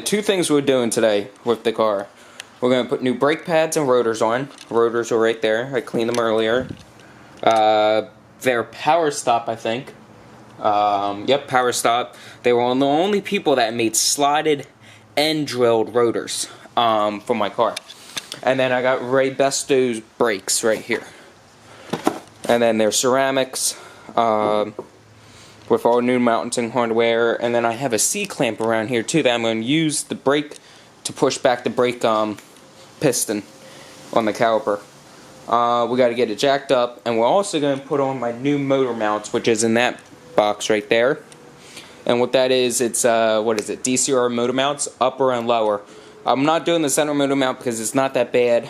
two things we're doing today with the car. We're going to put new brake pads and rotors on. Rotors are right there. I cleaned them earlier. They're power stop, I think. Yep, power stop. They were the only people that made slotted end drilled rotors for my car. And then I got Ray Besto's brakes right here. And then they're ceramics with all new mounting hardware. And then I have a C-clamp around here too that I'm going to use the brake to push back the brake piston on the caliper. We got to get it jacked up, and we're also going to put on my new motor mounts, which is in that box right there. And what that is, it's what is it? DCR motor mounts, upper and lower. I'm not doing the center motor mount because it's not that bad,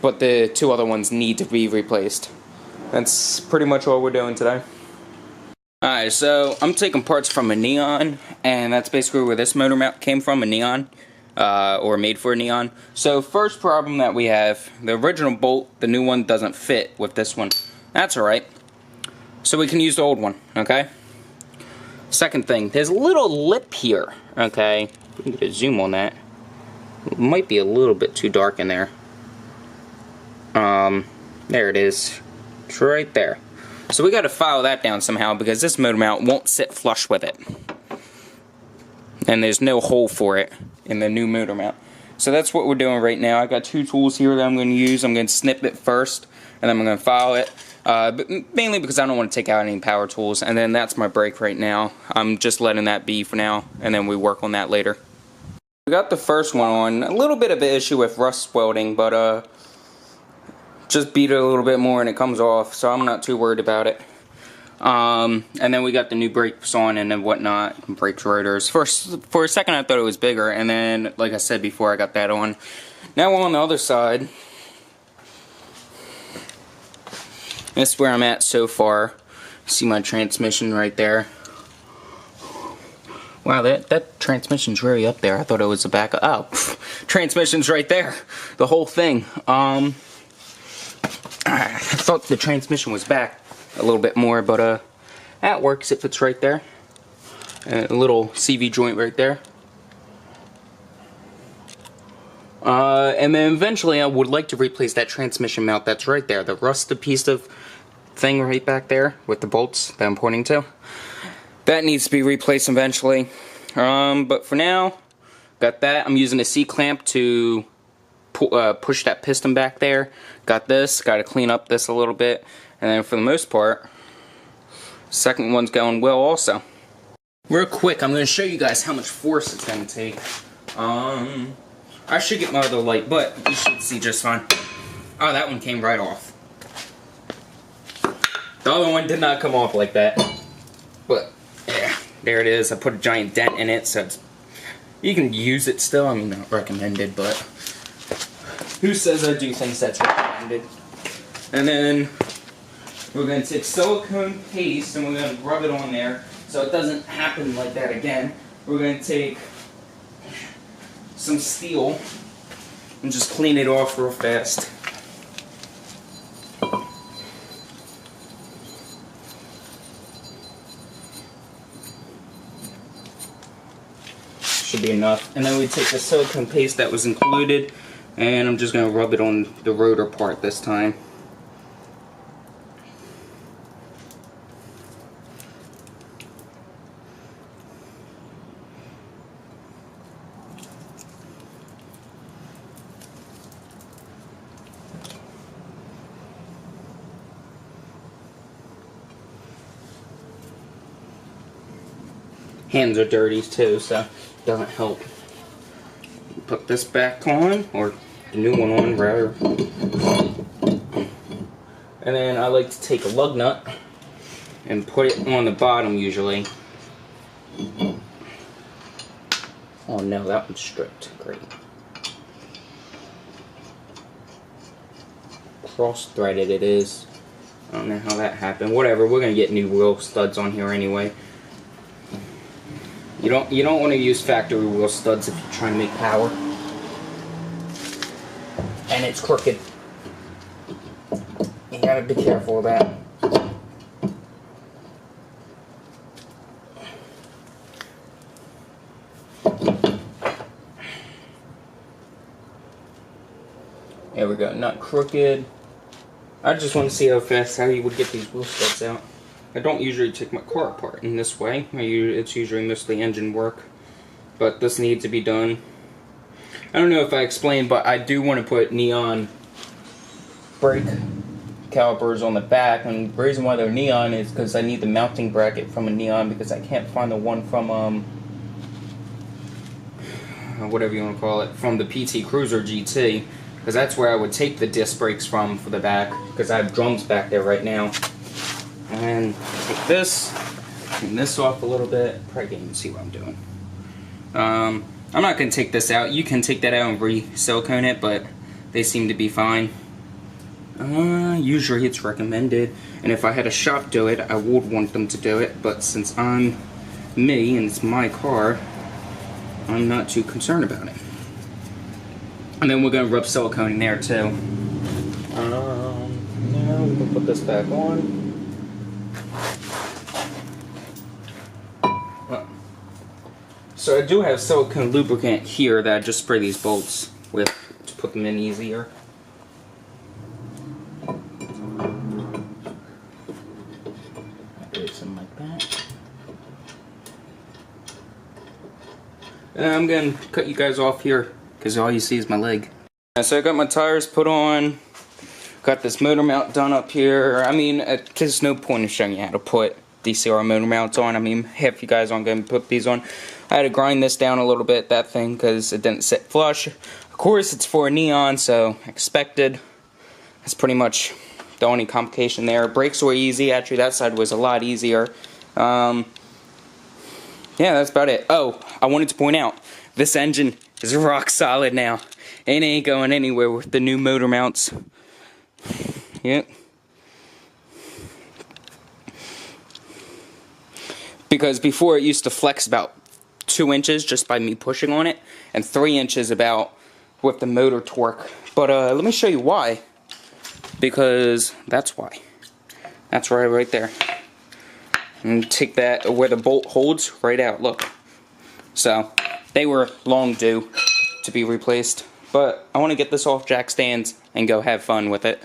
but the two other ones need to be replaced. That's pretty much all we're doing today. Alright, so I'm taking parts from a Neon, and that's basically where this motor mount came from, a Neon, or made for a Neon. So first problem that we have, the original bolt, the new one doesn't fit with this one. That's alright. So we can use the old one, okay? Second thing, there's a little lip here, okay? We can get a zoom on that. It might be a little bit too dark in there. There it is. It's right there. So we got to file that down somehow because this motor mount won't sit flush with it. And there's no hole for it in the new motor mount. So that's what we're doing right now. I got two tools here that I'm going to use. I'm going to snip it first, and then I'm going to file it. But mainly because I don't want to take out any power tools. And then that's my brake right now. I'm just letting that be for now, and then we work on that later. We got the first one on. A little bit of an issue with rust welding, but just beat it a little bit more and it comes off, so I'm not too worried about it. And then we got the new brakes on and then whatnot, brakes rotors. For a second I thought it was bigger, and then, like I said before, I got that on. Now we're on the other side. This is where I'm at so far. See my transmission right there. Wow, that transmission's really up there. I thought it was the back of... Oh, transmission's right there. The whole thing. I thought the transmission was back a little bit more, but that works if it's right there. A little CV joint right there. And then eventually I would like to replace that transmission mount that's right there. The rusted piece of thing right back there with the bolts that I'm pointing to. That needs to be replaced eventually. But for now, got that. I'm using a C-clamp to push that piston back there. Got this. Got to clean up this a little bit. And then for the most part, second one's going well also. Real quick, I'm going to show you guys how much force it's going to take. I should get my other light, but you should see just fine. Oh, that one came right off. The other one did not come off like that. But, yeah, there it is. I put a giant dent in it, so you can use it still. I mean, not recommended, but who says I do things that's recommended? And then we're going to take silicone paste and we're going to rub it on there so it doesn't happen like that again. We're going to take some steel and just clean it off real fast. Should be enough. And then we take the silicone paste that was included, and I'm just going to rub it on the rotor part this time. Hands are dirty too, so it doesn't help. Put this back on, or the new one on rather. And then I like to take a lug nut and put it on the bottom usually. Oh no, that one's stripped. Great. Cross-threaded it is. I don't know how that happened. Whatever, we're gonna get new wheel studs on here anyway. You don't want to use factory wheel studs if you're trying to make power. And it's crooked. You gotta be careful of that. go, not crooked. I just want to see how you would get these wheel studs out. I don't usually take my car apart in this way. It's usually mostly engine work. But this needs to be done. I don't know if I explained, but I do want to put neon brake calipers on the back, and the reason why they're neon is because I need the mounting bracket from a neon, because I can't find the one from whatever you want to call it, from the PT Cruiser GT, because that's where I would take the disc brakes from for the back, because I have drums back there right now. And take this, clean this off a little bit. Probably can't even see what I'm doing. I'm not going to take this out. You can take that out and re-silicone it, but they seem to be fine. Usually it's recommended, and if I had a shop do it, I would want them to do it, but since I'm me and it's my car, I'm not too concerned about it. And then we're going to rub silicone in there too. Now we can put this back on. So I do have silicone lubricant here that I just spray these bolts with to put them in easier. Do something like that. And I'm going to cut you guys off here because all you see is my leg. So I got my tires put on. Got this motor mount done up here. I mean, there's no point in showing you how to put DCR motor mounts on. I mean, half you guys aren't going to put these on. I had to grind this down a little bit, that thing, because it didn't sit flush. Of course, it's for a neon, so expected. That's pretty much the only complication there. Brakes were easy. Actually, that side was a lot easier. Yeah, that's about it. Oh, I wanted to point out, this engine is rock solid now. It ain't going anywhere with the new motor mounts. Yep. Because before it used to flex about 2 inches just by me pushing on it, and 3 inches about with the motor torque. But let me show you why. Because that's why. That's right there. And take that where the bolt holds right out. Look. So they were long due to be replaced. But I want to get this off jack stands and go have fun with it.